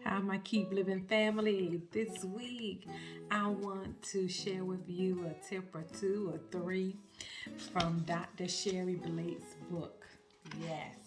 Hi, my Keep Living family. This week, I want to share with you a tip or two or three from Dr. Sherry Blake's book. Yes,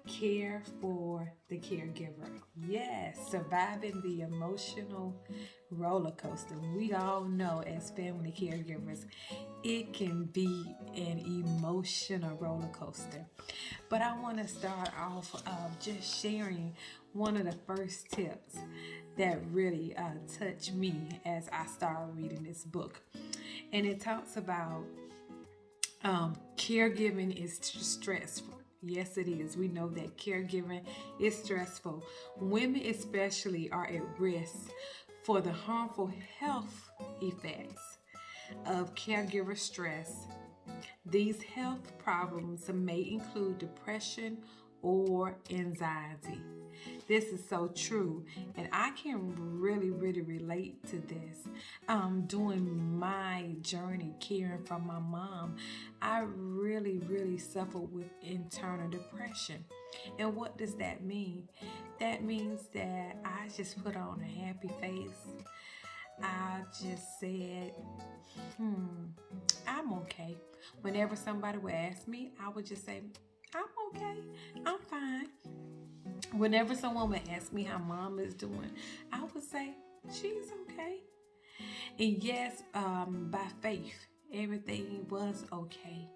Care for the Caregiver. Yes, surviving the emotional roller coaster. We all know as family caregivers, it can be an emotional roller coaster. But I want to start off just sharing one of the first tips that really touched me as I started reading this book. And it talks about caregiving is stressful. Yes, it is. We know that caregiving is stressful. Women, especially, are at risk for the harmful health effects of caregiver stress. These health problems may include depression or anxiety. This is so true, and I can really relate to this. During my journey caring for my mom, I really suffered with internal depression. And what does that mean? That means that I just put on a happy face. I just said, I'm okay. Whenever somebody would ask me, I would just say, I'm okay. I'm fine. Whenever someone would ask me how mom is doing, I would say, she's okay. And yes, by faith, everything was okay.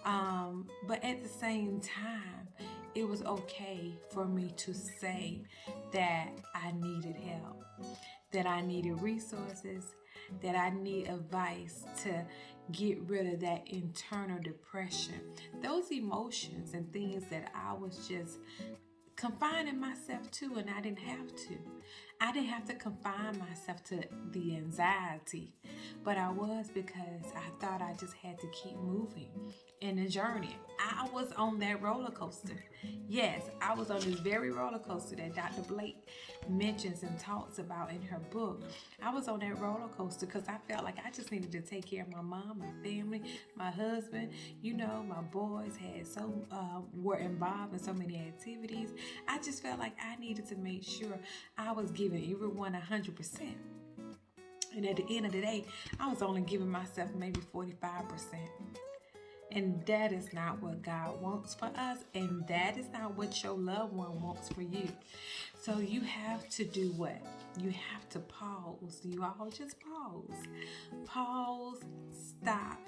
But at the same time, it was okay for me to say that I needed help, that I needed resources, that I need advice to get rid of that internal depression, those emotions and things that I was just confining myself to, and I didn't have to. I didn't have to confine myself to the anxiety, but I was, because I thought I just had to keep moving in the journey. I was on that roller coaster. Yes, I was on this very roller coaster that Dr. Blake mentions and talks about in her book. I was on that roller coaster because I felt like I just needed to take care of my mom, my family, my husband. My boys were involved in so many activities. I just felt like I needed to make sure I was giving everyone 100%. And at the end of the day, I was only giving myself maybe 45%. And that is not what God wants for us. And that is not what your loved one wants for you. So you have to do what? You have to pause. You all just pause. Pause, stop,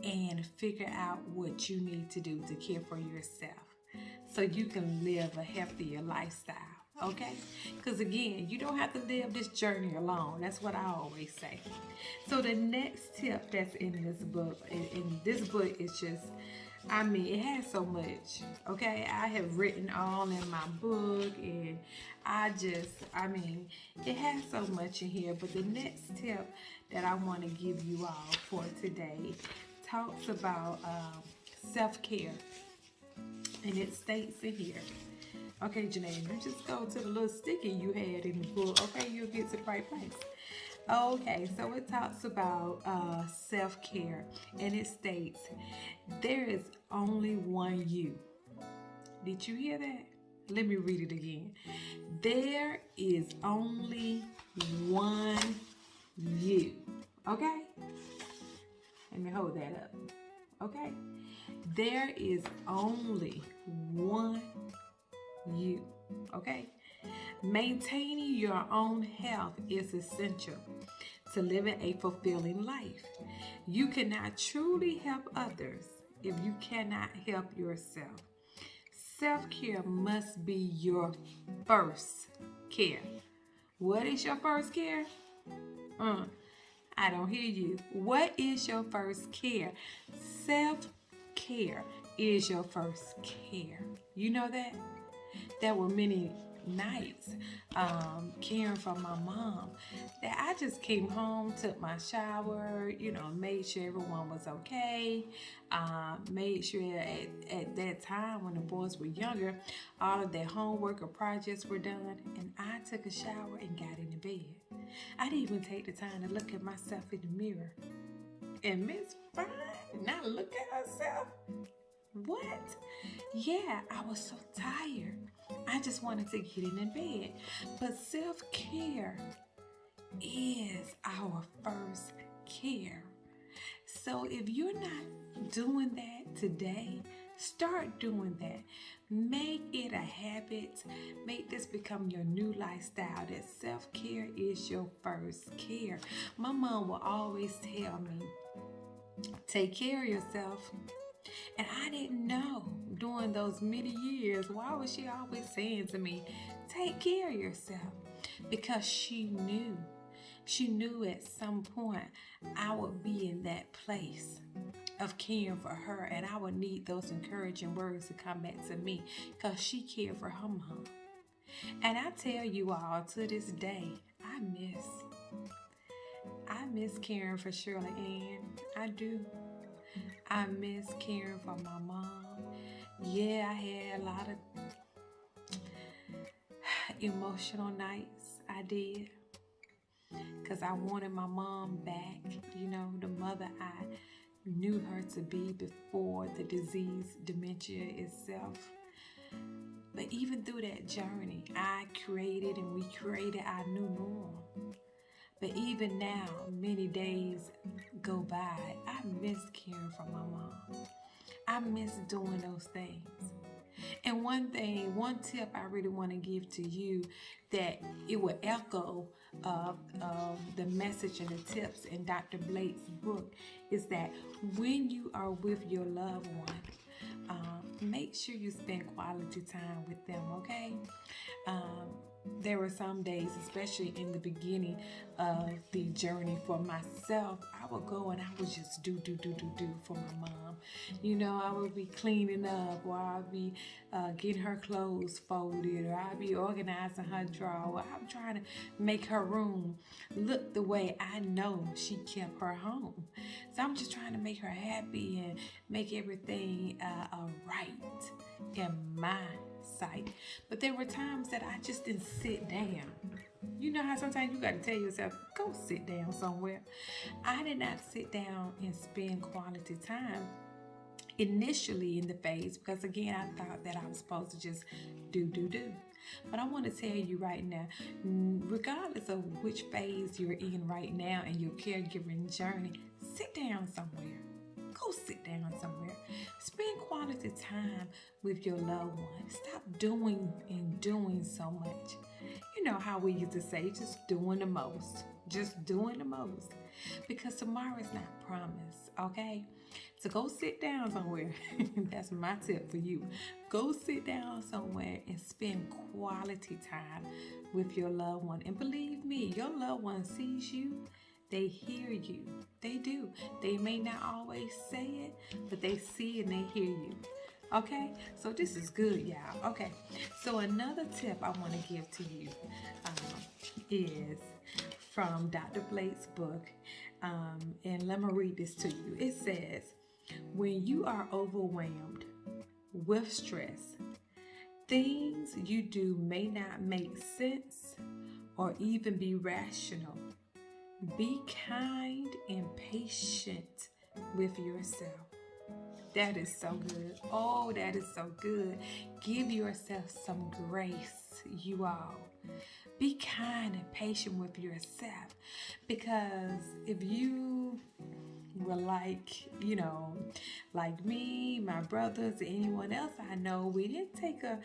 and figure out what you need to do to care for yourself so you can live a healthier lifestyle. Okay? Because again, you don't have to live this journey alone. That's what I always say. So the next tip that's in this book, and this book is just, it has so much. Okay? I have written all in my book, and it has so much in here. But the next tip that I want to give you all for today talks about self-care. And it states in here, okay, Janae, you just go to the little sticky you had in the book. Okay, you'll get to the right place. Okay, so it talks about self-care, and it states, there is only one you. Did you hear that? Let me read it again. There is only one you. Okay? Let me hold that up. Okay? There is only one you. Okay? Maintaining your own health is essential to living a fulfilling life. You cannot truly help others if you cannot help yourself. Self-care must be your first care. What is your first care? I don't hear you. What is your first care? Self-care is your first care. You know that? There were many nights caring for my mom that I just came home, took my shower, made sure everyone was okay, made sure at that time when the boys were younger, all of their homework or projects were done, and I took a shower and got into bed. I didn't even take the time to look at myself in the mirror. And Miss Fine not look at herself. What? Yeah, I was so tired. I just wanted to get in bed. But self-care is our first care. So if you're not doing that today, start doing that. Make it a habit. Make this become your new lifestyle that self-care is your first care. My mom will always tell me, take care of yourself. And I didn't know during those many years, why was she always saying to me, take care of yourself? Because she knew. She knew at some point I would be in that place of caring for her, and I would need those encouraging words to come back to me because she cared for her mom. And I tell you all, to this day, I miss caring for Shirley Ann. I do. I miss caring for my mom. Yeah, I had a lot of emotional nights. I did. Because I wanted my mom back. You know, the mother I knew her to be before the disease, dementia itself. But even through that journey, we created our new norm. But even now, many days go by, I miss caring for my mom. I miss doing those things. And one tip I really want to give to you that it will echo the message and the tips in Dr. Blake's book is that when you are with your loved one, make sure you spend quality time with them, okay? There were some days, especially in the beginning of the journey for myself, I would go and I would just do for my mom. You know, I would be cleaning up, or I'd be getting her clothes folded, or I'd be organizing her drawer. I'm trying to make her room look the way I know she kept her home. So I'm just trying to make her happy and make everything right in my sight. But there were times that I just didn't sit down. You know how sometimes you got to tell yourself, go sit down somewhere. I did not sit down and spend quality time initially in the phase, because again, I thought that I was supposed to just do. But I want to tell you right now, regardless of which phase you're in right now in your caregiving journey, sit down somewhere. Go sit down somewhere. Spend quality time with your loved one. Stop doing so much. You know how we used to say, just doing the most. Just doing the most. Because tomorrow is not promised, okay? So go sit down somewhere. That's my tip for you. Go sit down somewhere and spend quality time with your loved one. And believe me, your loved one sees you. They hear you. They do. They may not always say it, but they see and they hear you. Okay? So this is good, y'all. Okay. So another tip I want to give to you is from Dr. Blake's book. And let me read this to you. It says, when you are overwhelmed with stress, things you do may not make sense or even be rational. Be kind and patient with yourself. That is so good. Oh, that is so good. Give yourself some grace, you all. Be kind and patient with yourself. Because if you were like me, my brothers, anyone else I know, we didn't take a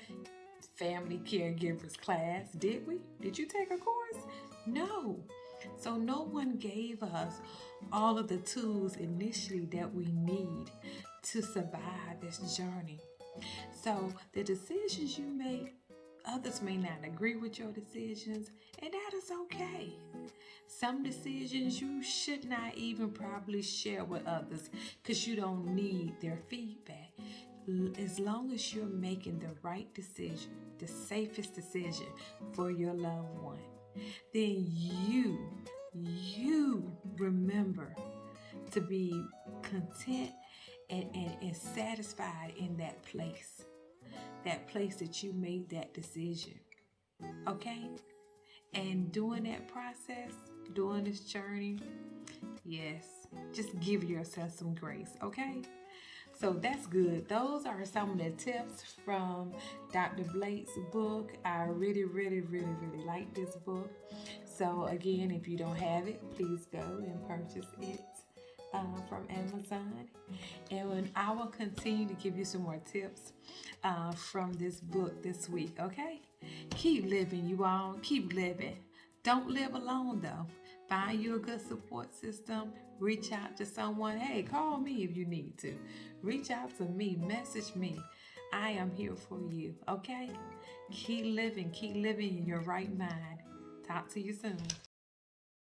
Family Caregivers class, did we? Did you take a course? No. So no one gave us all of the tools initially that we need to survive this journey. So the decisions you make, others may not agree with your decisions, and that is okay. Some decisions you should not even probably share with others because you don't need their feedback. As long as you're making the right decision, the safest decision for your loved one, then you remember to be content and satisfied in that place that you made that decision. Okay? And during that process, during this journey, yes, just give yourself some grace, okay? So that's good. Those are some of the tips from Dr. Blake's book. I really, really, really, really like this book. So again, if you don't have it, please go and purchase it from Amazon. And I will continue to give you some more tips from this book this week, okay? Keep living, you all. Keep living. Don't live alone, though. Find you a good support system. Reach out to someone. Hey, call me if you need to. Reach out to me. Message me. I am here for you, okay? Keep living in your right mind. Talk to you soon.